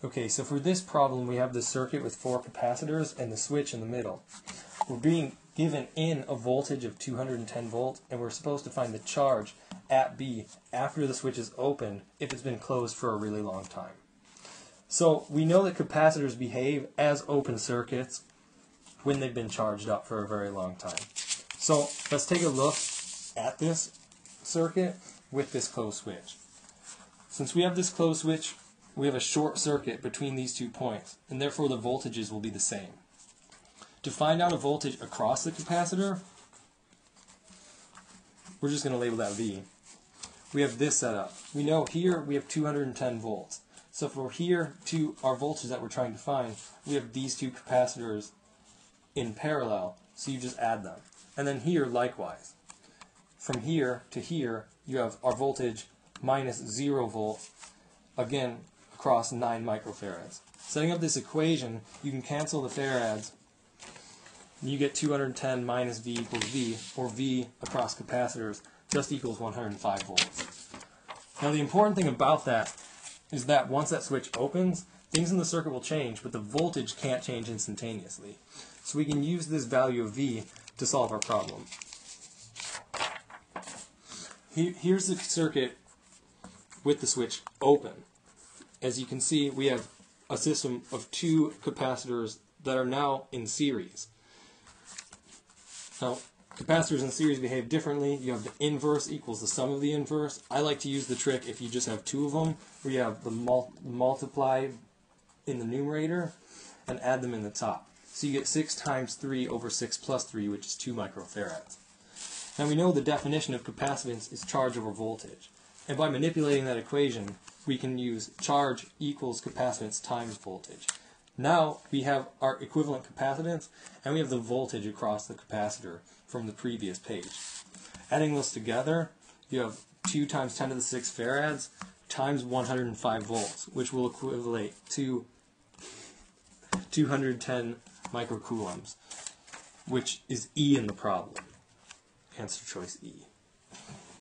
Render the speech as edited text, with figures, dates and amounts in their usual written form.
Okay, so for this problem we have the circuit with 4 capacitors and the switch in the middle. We're being given in a voltage of 210 volts and we're supposed to find the charge at B after the switch is open if it's been closed for a really long time. So we know that capacitors behave as open circuits when they've been charged up for a very long time. So let's take a look at this circuit with this closed switch. Since we have this closed switch, we have a short circuit between these 2 points, and therefore the voltages will be the same. To find out a voltage across the capacitor, we're just going to label that V. We have this set up. We know here we have 210 volts. So for here to our voltage that we're trying to find, we have these 2 capacitors in parallel, so you just add them. And then here likewise. From here to here, you have our voltage minus 0 volts, again across 9 microfarads. Setting up this equation, you can cancel the farads. You get 210 minus V equals V, or V across capacitors just equals 105 volts. Now the important thing about that is that once that switch opens, things in the circuit will change, but the voltage can't change instantaneously. So we can use this value of V to solve our problem. Here's the circuit with the switch open. As you can see, we have a system of 2 capacitors that are now in series. Now, capacitors in series behave differently. You have the inverse equals the sum of the inverse. I like to use the trick if you just have 2 of them, where you have the multiply in the numerator and add them in the top. So you get 6 times 3 over 6 plus 3, which is 2 microfarads. Now we know the definition of capacitance is charge over voltage. And by manipulating that equation, we can use charge equals capacitance times voltage. Now we have our equivalent capacitance, and we have the voltage across the capacitor from the previous page. Adding those together, you have 2 times 10 to the 6 farads times 105 volts, which will equate to 210 microcoulombs, which is E in the problem. Answer choice E.